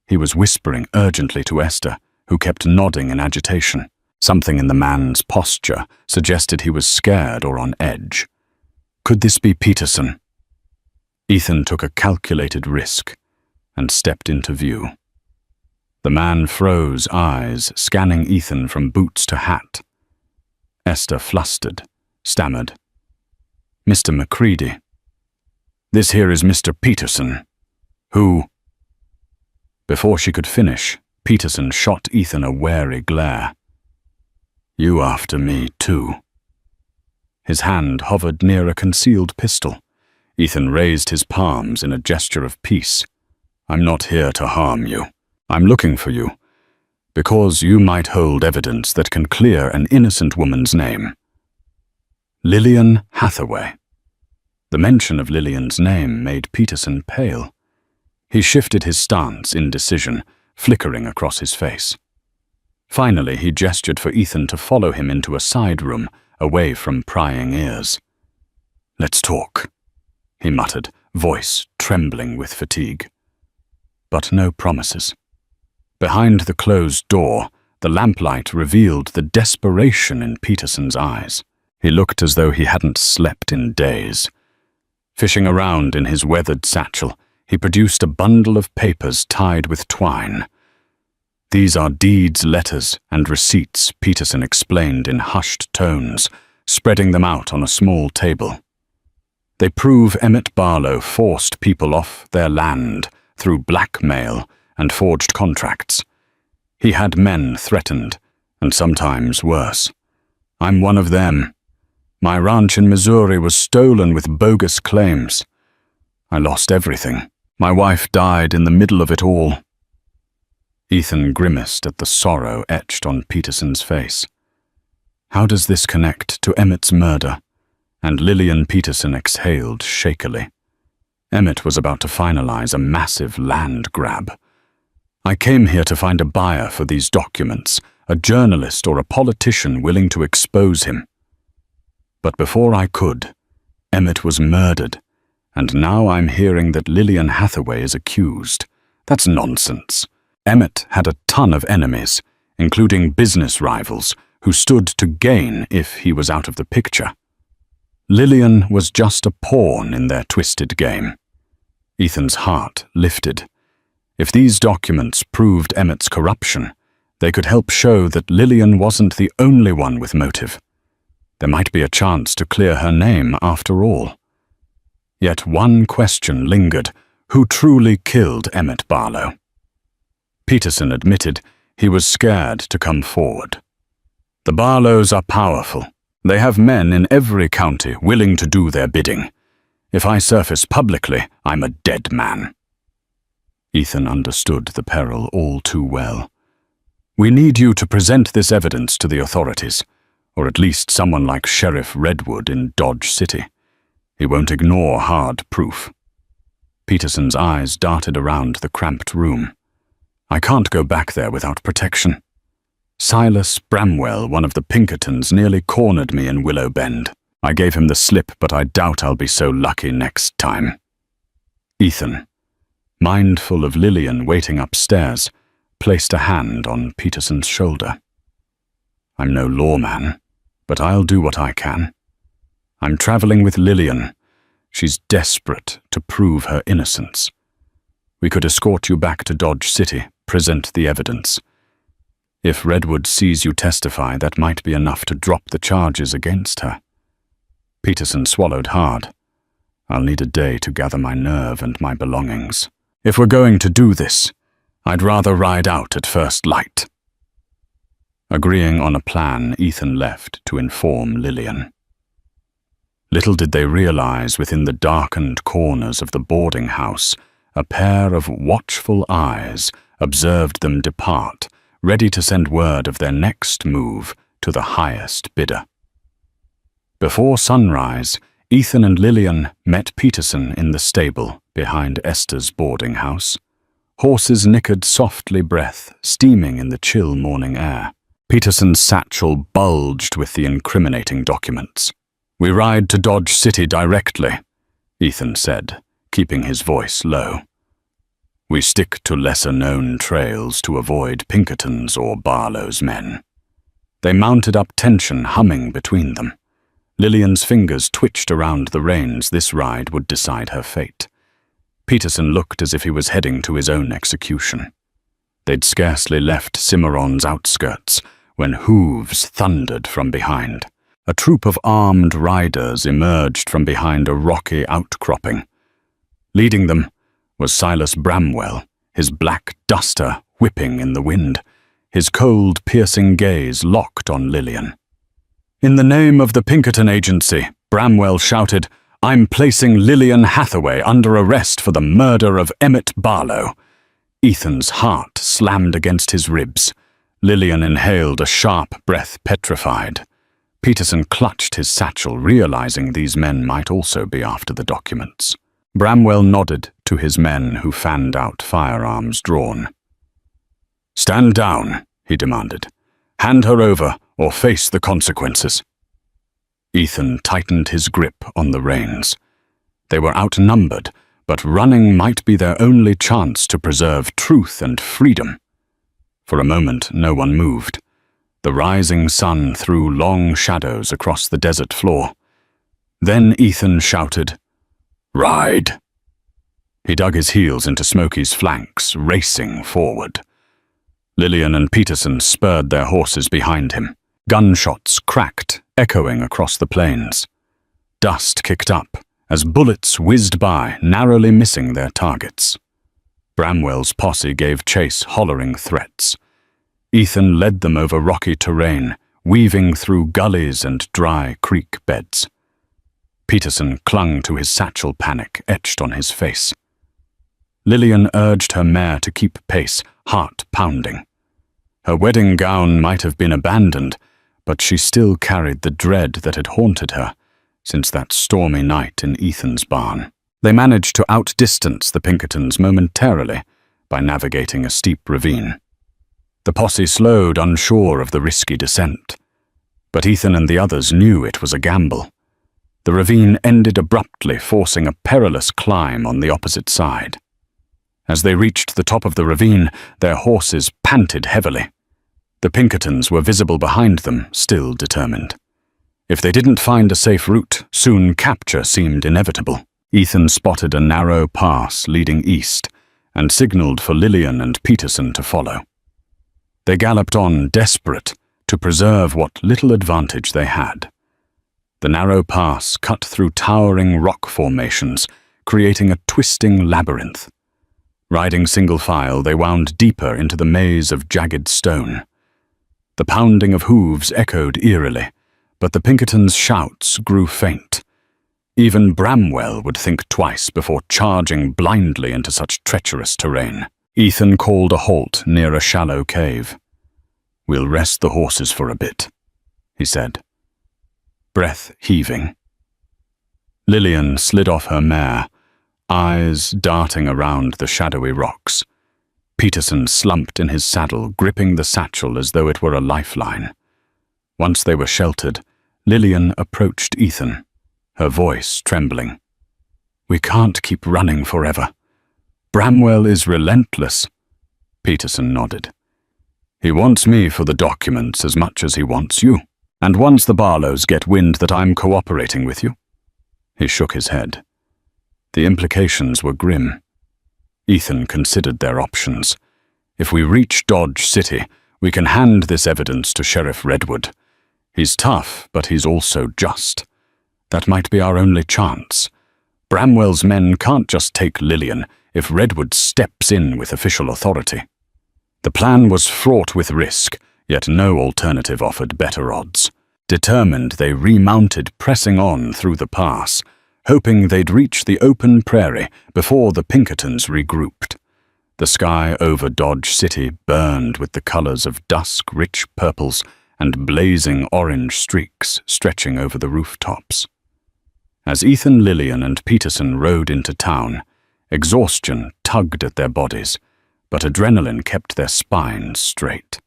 He was whispering urgently to Esther, who kept nodding in agitation. Something in the man's posture suggested he was scared or on edge. Could this be Peterson? Ethan took a calculated risk and stepped into view. The man froze, eyes scanning Ethan from boots to hat. Esther, flustered, stammered, "Mr. Macready. This here is Mr. Peterson. Who?" Before she could finish, Peterson shot Ethan a wary glare. "You after me, too?" His hand hovered near a concealed pistol. Ethan raised his palms in a gesture of peace. "I'm not here to harm you. I'm looking for you, because you might hold evidence that can clear an innocent woman's name." Lillian Hathaway. The mention of Lillian's name made Peterson pale. He shifted his stance in decision, flickering across his face. Finally, he gestured for Ethan to follow him into a side room, away from prying ears. "Let's talk," he muttered, voice trembling with fatigue. But no promises. Behind the closed door, the lamplight revealed the desperation in Peterson's eyes. He looked as though he hadn't slept in days. Fishing around in his weathered satchel, he produced a bundle of papers tied with twine. "These are deeds, letters, and receipts," Peterson explained in hushed tones, spreading them out on a small table. "They prove Emmett Barlow forced people off their land through blackmail and forged contracts. He had men threatened, and sometimes worse. I'm one of them. My ranch in Missouri was stolen with bogus claims. I lost everything. My wife died in the middle of it all." Ethan grimaced at the sorrow etched on Peterson's face. How does this connect to Emmett's murder? And Lillian Peterson exhaled shakily. Emmett was about to finalize a massive land grab. "I came here to find a buyer for these documents, a journalist or a politician willing to expose him. But before I could, Emmett was murdered, and now I'm hearing that Lillian Hathaway is accused. That's nonsense. Emmett had a ton of enemies, including business rivals, who stood to gain if he was out of the picture." Lillian was just a pawn in their twisted game. Ethan's heart lifted. If these documents proved Emmett's corruption, they could help show that Lillian wasn't the only one with motive. There might be a chance to clear her name after all. Yet one question lingered: who truly killed Emmett Barlow? Peterson admitted he was scared to come forward. The Barlows are powerful. They have men in every county willing to do their bidding. If I surface publicly, I'm a dead man. Ethan understood the peril all too well. We need you to present this evidence to the authorities, or at least someone like Sheriff Redwood in Dodge City. He won't ignore hard proof. Peterson's eyes darted around the cramped room. I can't go back there without protection. Silas Bramwell, one of the Pinkertons, nearly cornered me in Willow Bend. I gave him the slip, but I doubt I'll be so lucky next time. Ethan, mindful of Lillian waiting upstairs, placed a hand on Peterson's shoulder. I'm no lawman, but I'll do what I can. I'm traveling with Lillian. She's desperate to prove her innocence. We could escort you back to Dodge City, present the evidence. If Redwood sees you testify, that might be enough to drop the charges against her. Peterson swallowed hard. I'll need a day to gather my nerve and my belongings. If we're going to do this, I'd rather ride out at first light. Agreeing on a plan, Ethan left to inform Lillian. Little did they realize within the darkened corners of the boarding house, a pair of watchful eyes observed them depart, ready to send word of their next move to the highest bidder. Before sunrise, Ethan and Lillian met Peterson in the stable behind Esther's boarding house. Horses nickered softly breath, steaming in the chill morning air. Peterson's satchel bulged with the incriminating documents. We ride to Dodge City directly, Ethan said, keeping his voice low. We stick to lesser-known trails to avoid Pinkerton's or Barlow's men. They mounted up tension humming between them. Lillian's fingers twitched around the reins. This ride would decide her fate. Peterson looked as if he was heading to his own execution. They'd scarcely left Cimarron's outskirts when hooves thundered from behind. A troop of armed riders emerged from behind a rocky outcropping. Leading them was Silas Bramwell, his black duster whipping in the wind, his cold, piercing gaze locked on Lillian. In the name of the Pinkerton Agency, Bramwell shouted, I'm placing Lillian Hathaway under arrest for the murder of Emmett Barlow. Ethan's heart slammed against his ribs. Lillian inhaled a sharp breath, petrified. Peterson clutched his satchel, realizing these men might also be after the documents. Bramwell nodded to his men who fanned out firearms drawn. Stand down, he demanded. Hand her over or face the consequences. Ethan tightened his grip on the reins. They were outnumbered, but running might be their only chance to preserve truth and freedom. For a moment, no one moved. The rising sun threw long shadows across the desert floor. Then Ethan shouted, Ride! He dug his heels into Smokey's flanks, racing forward. Lillian and Peterson spurred their horses behind him. Gunshots cracked, echoing across the plains. Dust kicked up as bullets whizzed by, narrowly missing their targets. Bramwell's posse gave chase, hollering threats. Ethan led them over rocky terrain, weaving through gullies and dry creek beds. Peterson clung to his satchel, panic etched on his face. Lillian urged her mare to keep pace, heart pounding. Her wedding gown might have been abandoned, but she still carried the dread that had haunted her since that stormy night in Ethan's barn. They managed to outdistance the Pinkertons momentarily by navigating a steep ravine. The posse slowed, unsure of the risky descent. But Ethan and the others knew it was a gamble. The ravine ended abruptly, forcing a perilous climb on the opposite side. As they reached the top of the ravine, their horses panted heavily. The Pinkertons were visible behind them, still determined. If they didn't find a safe route, soon capture seemed inevitable. Ethan spotted a narrow pass leading east and signaled for Lillian and Peterson to follow. They galloped on, desperate to preserve what little advantage they had. The narrow pass cut through towering rock formations, creating a twisting labyrinth. Riding single file, they wound deeper into the maze of jagged stone. The pounding of hooves echoed eerily, but the Pinkertons' shouts grew faint. Even Bramwell would think twice before charging blindly into such treacherous terrain. Ethan called a halt near a shallow cave. "We'll rest the horses for a bit," he said, breath heaving. Lillian slid off her mare, eyes darting around the shadowy rocks. Peterson slumped in his saddle, gripping the satchel as though it were a lifeline. Once they were sheltered, Lillian approached Ethan, her voice trembling. "We can't keep running forever. Bramwell is relentless." Peterson nodded. "He wants me for the documents as much as he wants you. And once the Barlows get wind that I'm cooperating with you?" He shook his head. The implications were grim. Ethan considered their options. "If we reach Dodge City, we can hand this evidence to Sheriff Redwood. He's tough, but he's also just. That might be our only chance. Bramwell's men can't just take Lillian if Redwood steps in with official authority." The plan was fraught with risk, yet no alternative offered better odds. Determined, they remounted, pressing on through the pass, hoping they'd reach the open prairie before the Pinkertons regrouped. The sky over Dodge City burned with the colors of dusk-rich purples and blazing orange streaks stretching over the rooftops. As Ethan, Lillian, and Peterson rode into town, exhaustion tugged at their bodies, but adrenaline kept their spines straight.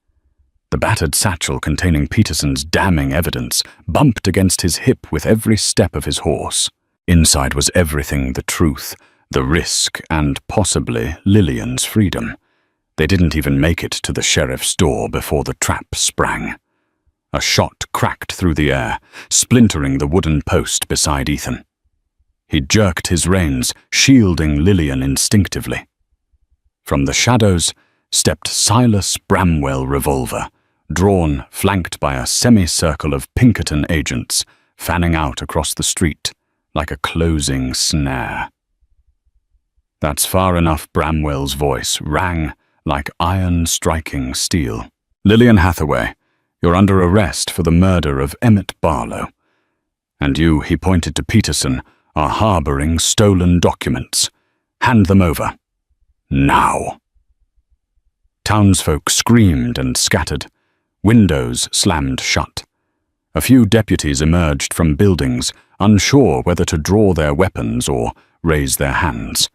The battered satchel containing Peterson's damning evidence bumped against his hip with every step of his horse. Inside was everything: the truth, the risk, and possibly Lillian's freedom. They didn't even make it to the sheriff's door before the trap sprang. A shot cracked through the air, splintering the wooden post beside Ethan. He jerked his reins, shielding Lillian instinctively. From the shadows stepped Silas Bramwell Revolver, drawn, flanked by a semicircle of Pinkerton agents, fanning out across the street like a closing snare. "That's far enough," Bramwell's voice rang like iron striking steel. "Lillian Hathaway, you're under arrest for the murder of Emmett Barlow. And you," he pointed to Peterson, "are harboring stolen documents. Hand them over. Now." Townsfolk screamed and scattered. Windows slammed shut. A few deputies emerged from buildings, unsure whether to draw their weapons or raise their hands.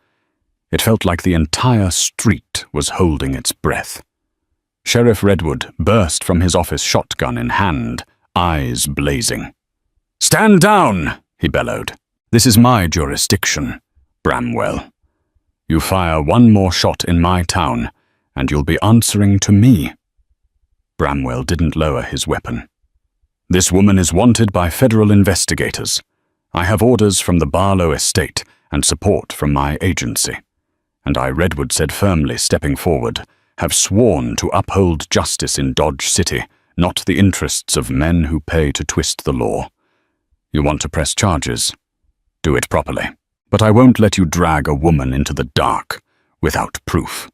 It felt like the entire street was holding its breath. Sheriff Redwood burst from his office, shotgun in hand, eyes blazing. "Stand down!" he bellowed. "This is my jurisdiction, Bramwell. You fire one more shot in my town, and you'll be answering to me." Bramwell didn't lower his weapon. "This woman is wanted by federal investigators. I have orders from the Barlow estate and support from my agency. And I," Redwood said firmly, stepping forward, "have sworn to uphold justice in Dodge City, not the interests of men who pay to twist the law. You want to press charges? Do it properly. But I won't let you drag a woman into the dark without proof."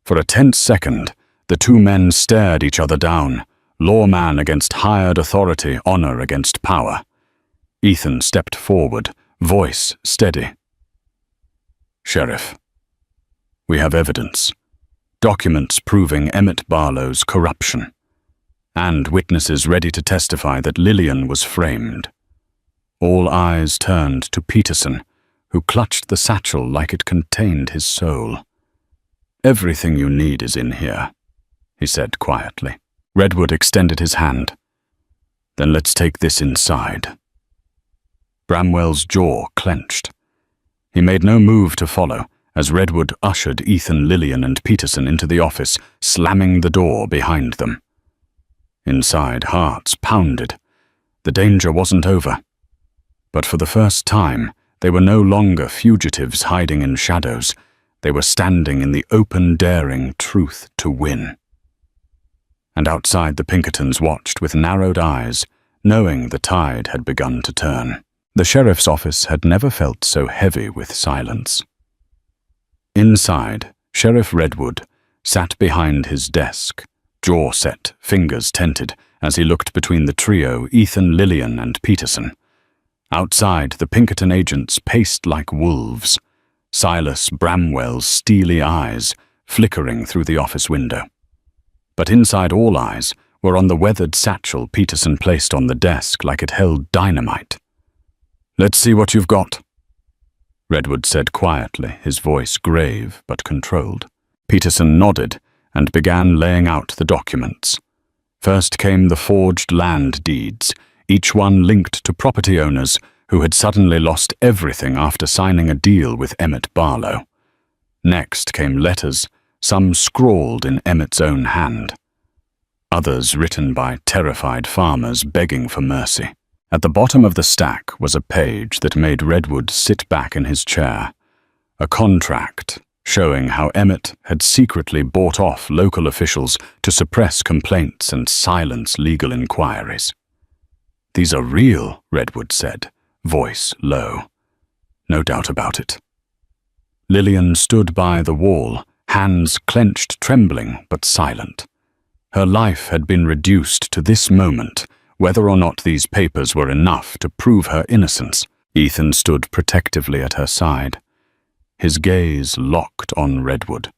For a tense second, the two men stared each other down, lawman against hired authority, honor against power. Ethan stepped forward, voice steady. "Sheriff, we have evidence. Documents proving Emmett Barlow's corruption. And witnesses ready to testify that Lillian was framed." All eyes turned to Peterson, who clutched the satchel like it contained his soul. "Everything you need is in here," he said quietly. Redwood extended his hand. "Then let's take this inside." Bramwell's jaw clenched. He made no move to follow as Redwood ushered Ethan, Lillian, and Peterson into the office, slamming the door behind them. Inside, hearts pounded. The danger wasn't over. But for the first time, they were no longer fugitives hiding in shadows. They were standing in the open, daring truth to win. And outside, the Pinkertons watched with narrowed eyes, knowing the tide had begun to turn. The sheriff's office had never felt so heavy with silence. Inside, Sheriff Redwood sat behind his desk, jaw set, fingers tented, as he looked between the trio, Ethan, Lillian, and Peterson. Outside, the Pinkerton agents paced like wolves, Silas Bramwell's steely eyes flickering through the office window. But inside, all eyes were on the weathered satchel Peterson placed on the desk like it held dynamite. "Let's see what you've got," Redwood said quietly, his voice grave but controlled. Peterson nodded and began laying out the documents. First came the forged land deeds, each one linked to property owners who had suddenly lost everything after signing a deal with Emmett Barlow. Next came letters, some scrawled in Emmett's own hand, others written by terrified farmers begging for mercy. At the bottom of the stack was a page that made Redwood sit back in his chair, a contract showing how Emmett had secretly bought off local officials to suppress complaints and silence legal inquiries. "These are real," Redwood said, voice low. "No doubt about it." Lillian stood by the wall, hands clenched, trembling but silent. Her life had been reduced to this moment, whether or not these papers were enough to prove her innocence. Ethan stood protectively at her side, his gaze locked on Redwood.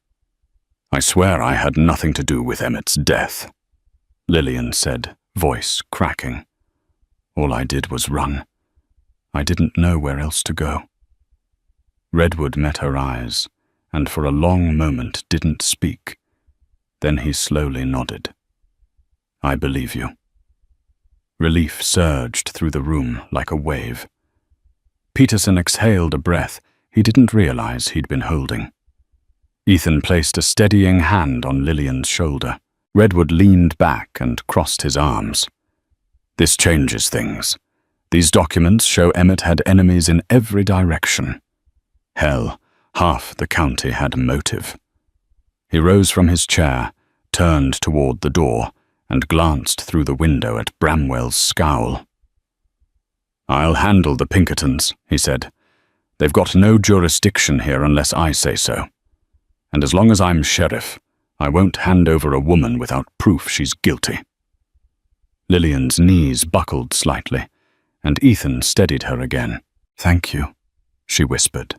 "I swear I had nothing to do with Emmett's death," Lillian said, voice cracking. "All I did was run. I didn't know where else to go." Redwood met her eyes, and for a long moment didn't speak. Then he slowly nodded. "I believe you." Relief surged through the room like a wave. Peterson exhaled a breath he didn't realize he'd been holding. Ethan placed a steadying hand on Lillian's shoulder. Redwood leaned back and crossed his arms. "This changes things. These documents show Emmett had enemies in every direction. Hell, half the county had motive." He rose from his chair, turned toward the door, and glanced through the window at Bramwell's scowl. "I'll handle the Pinkertons," he said. "They've got no jurisdiction here unless I say so. And as long as I'm sheriff, I won't hand over a woman without proof she's guilty." Lillian's knees buckled slightly, and Ethan steadied her again. "Thank you," she whispered.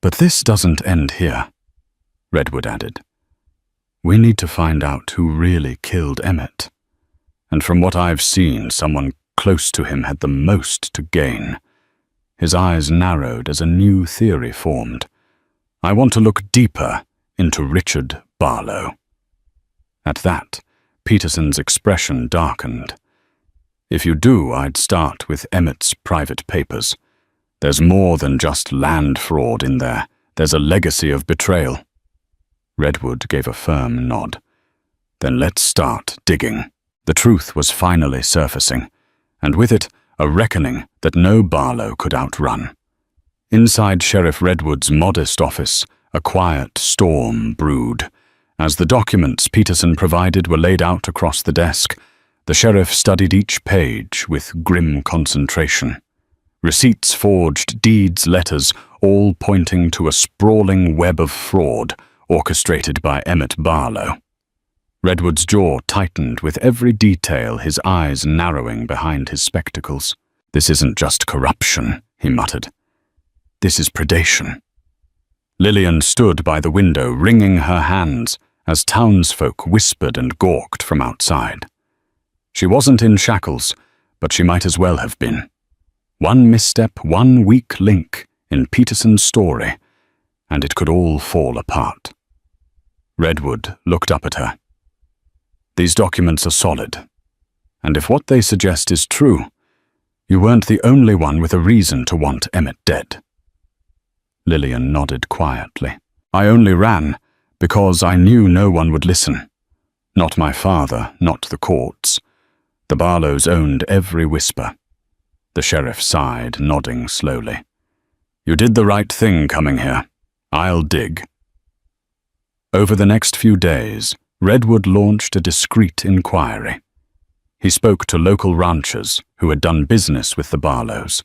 "But this doesn't end here," Redwood added. "We need to find out who really killed Emmett. And from what I've seen, someone close to him had the most to gain." His eyes narrowed as a new theory formed. "I want to look deeper into Richard Barlow." At that, Peterson's expression darkened. "If you do, I'd start with Emmett's private papers. There's more than just land fraud in there. There's a legacy of betrayal." Redwood gave a firm nod. "Then let's start digging." The truth was finally surfacing, and with it, a reckoning that no Barlow could outrun. Inside Sheriff Redwood's modest office, a quiet storm brewed. As the documents Peterson provided were laid out across the desk, the sheriff studied each page with grim concentration. Receipts, forged deeds, letters, all pointing to a sprawling web of fraud orchestrated by Emmett Barlow. Redwood's jaw tightened with every detail, his eyes narrowing behind his spectacles. "This isn't just corruption," he muttered. "This is predation." Lillian stood by the window, wringing her hands, as townsfolk whispered and gawked from outside. She wasn't in shackles, but she might as well have been. One misstep, one weak link in Peterson's story, and it could all fall apart. Redwood looked up at her. "These documents are solid, and if what they suggest is true, you weren't the only one with a reason to want Emmett dead." Lillian nodded quietly. "I only ran because I knew no one would listen. Not my father, not the courts. The Barlows owned every whisper. The sheriff sighed, nodding slowly. "You did the right thing coming here. I'll dig." Over the next few days, Redwood launched a discreet inquiry. He spoke to local ranchers who had done business with the Barlows.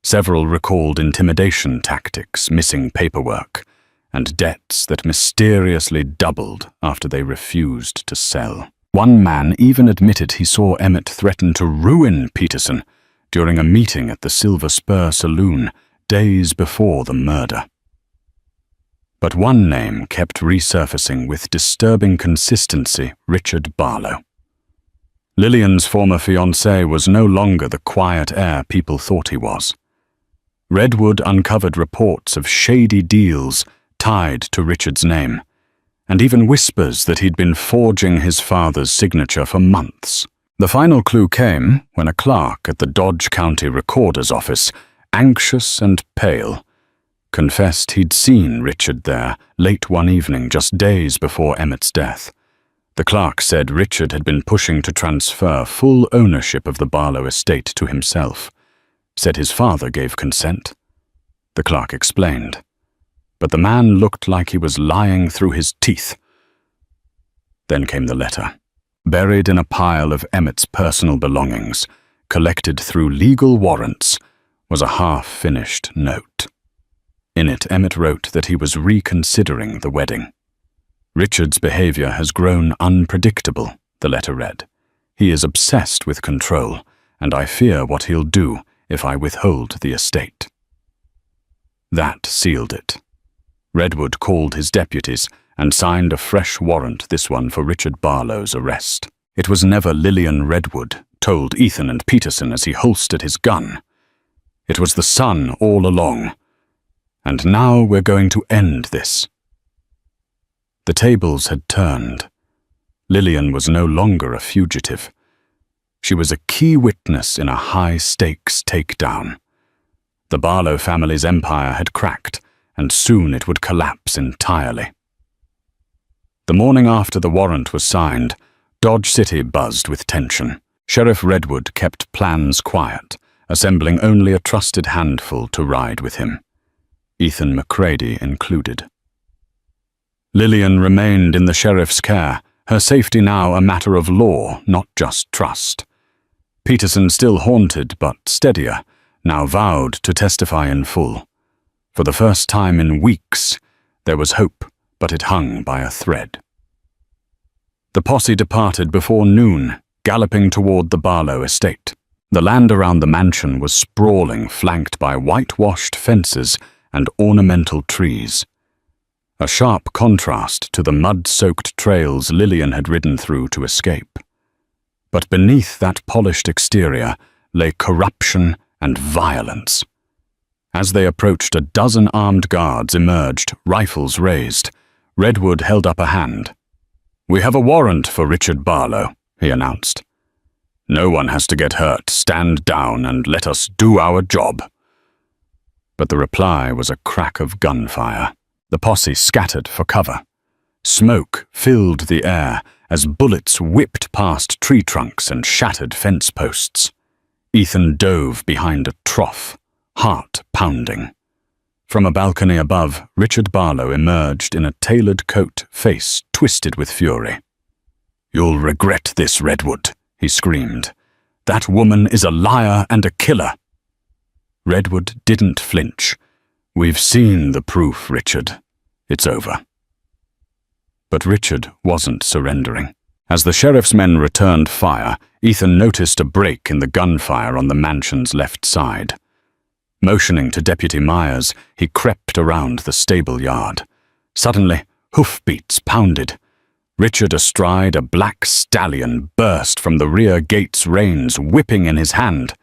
Several recalled intimidation tactics, missing paperwork, and debts that mysteriously doubled after they refused to sell. One man even admitted he saw Emmett threaten to ruin Peterson during a meeting at the Silver Spur Saloon days before the murder. But one name kept resurfacing with disturbing consistency: Richard Barlow. Lillian's former fiancé was no longer the quiet heir people thought he was. Redwood uncovered reports of shady deals tied to Richard's name, and even whispers that he'd been forging his father's signature for months. The final clue came when a clerk at the Dodge County Recorder's office, anxious and pale, confessed he'd seen Richard there late one evening just days before Emmett's death. The clerk said Richard had been pushing to transfer full ownership of the Barlow estate to himself, said his father gave consent. The clerk explained, but the man looked like he was lying through his teeth. Then came the letter. Buried in a pile of Emmett's personal belongings, collected through legal warrants, was a half-finished note. In it, Emmett wrote that he was reconsidering the wedding. "Richard's behavior has grown unpredictable," the letter read. "He is obsessed with control, and I fear what he'll do if I withhold the estate." That sealed it. Redwood called his deputies and signed a fresh warrant, this one for Richard Barlow's arrest. It was never Lillian Redwood, told Ethan and Peterson as he holstered his gun. It was the son all along. And now we're going to end this. The tables had turned. Lillian was no longer a fugitive. She was a key witness in a high-stakes takedown. The Barlow family's empire had cracked, and soon it would collapse entirely. The morning after the warrant was signed, Dodge City buzzed with tension. Sheriff Redwood kept plans quiet, assembling only a trusted handful to ride with him, Ethan McCready included. Lillian remained in the sheriff's care, her safety now a matter of law, not just trust. Peterson still haunted but steadier, now vowed to testify in full. For the first time in weeks, there was hope, but it hung by a thread. The posse departed before noon, galloping toward the Barlow estate. The land around the mansion was sprawling, flanked by whitewashed fences and ornamental trees. A sharp contrast to the mud-soaked trails Lillian had ridden through to escape. But beneath that polished exterior lay corruption and violence. As they approached, a dozen armed guards emerged, rifles raised. Redwood held up a hand. "We have a warrant for Richard Barlow," he announced. "No one has to get hurt. Stand down and let us do our job." But the reply was a crack of gunfire. The posse scattered for cover. Smoke filled the air as bullets whipped past tree trunks and shattered fence posts. Ethan dove behind a trough, heart pounding. From a balcony above, Richard Barlow emerged in a tailored coat, face twisted with fury. "You'll regret this, Redwood," he screamed. "That woman is a liar and a killer." Redwood didn't flinch. "We've seen the proof, Richard. It's over." But Richard wasn't surrendering. As the sheriff's men returned fire, Ethan noticed a break in the gunfire on the mansion's left side. Motioning to Deputy Myers, he crept around the stable yard. Suddenly, hoofbeats pounded. Richard astride a black stallion burst from the rear gate's reins, whipping in his hand.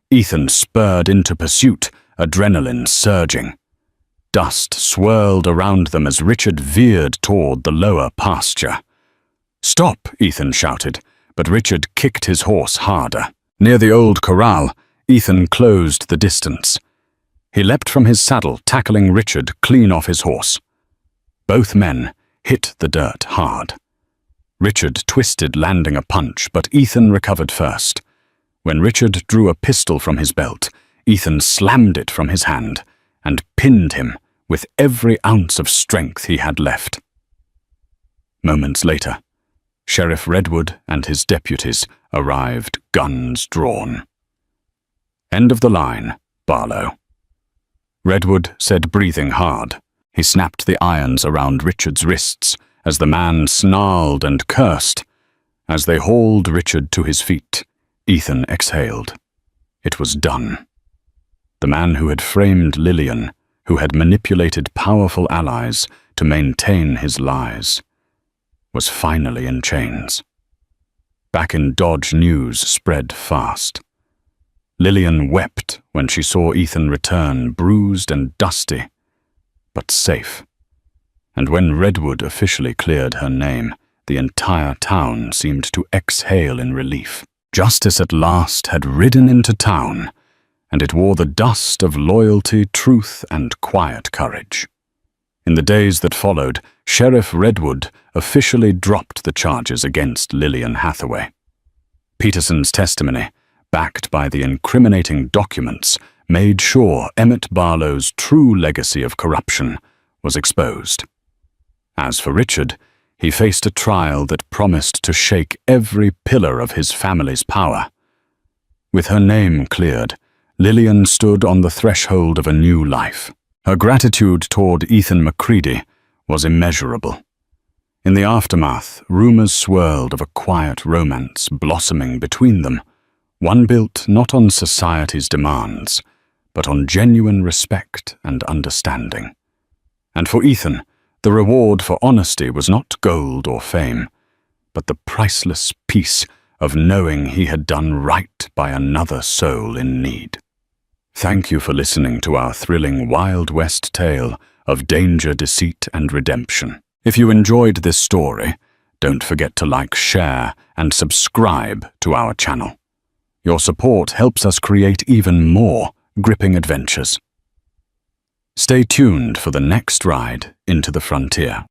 Ethan spurred into pursuit, adrenaline surging. Dust swirled around them as Richard veered toward the lower pasture. "Stop!" Ethan shouted, but Richard kicked his horse harder. Near the old corral, Ethan closed the distance. He leapt from his saddle, tackling Richard clean off his horse. Both men hit the dirt hard. Richard twisted, landing a punch, but Ethan recovered first. When Richard drew a pistol from his belt, Ethan slammed it from his hand and pinned him with every ounce of strength he had left. Moments later, Sheriff Redwood and his deputies arrived, guns drawn. "End of the line, Barlow," Redwood said, breathing hard. He snapped the irons around Richard's wrists as the man snarled and cursed. As they hauled Richard to his feet, Ethan exhaled. It was done. The man who had framed Lillian, who had manipulated powerful allies to maintain his lies, was finally in chains. Back in Dodge, news spread fast. Lillian wept when she saw Ethan return, bruised and dusty, but safe. And when Redwood officially cleared her name, the entire town seemed to exhale in relief. Justice at last had ridden into town, and it wore the dust of loyalty, truth, and quiet courage. In the days that followed, Sheriff Redwood officially dropped the charges against Lillian Hathaway. Peterson's testimony, backed by the incriminating documents, made sure Emmett Barlow's true legacy of corruption was exposed. As for Richard, he faced a trial that promised to shake every pillar of his family's power. With her name cleared, Lillian stood on the threshold of a new life. Her gratitude toward Ethan McCready was immeasurable. In the aftermath, rumors swirled of a quiet romance blossoming between them, one built not on society's demands, but on genuine respect and understanding. And for Ethan, the reward for honesty was not gold or fame, but the priceless peace of knowing he had done right by another soul in need. Thank you for listening to our thrilling Wild West tale of danger, deceit, and redemption. If you enjoyed this story, don't forget to like, share, and subscribe to our channel. Your support helps us create even more gripping adventures. Stay tuned for the next ride into the frontier.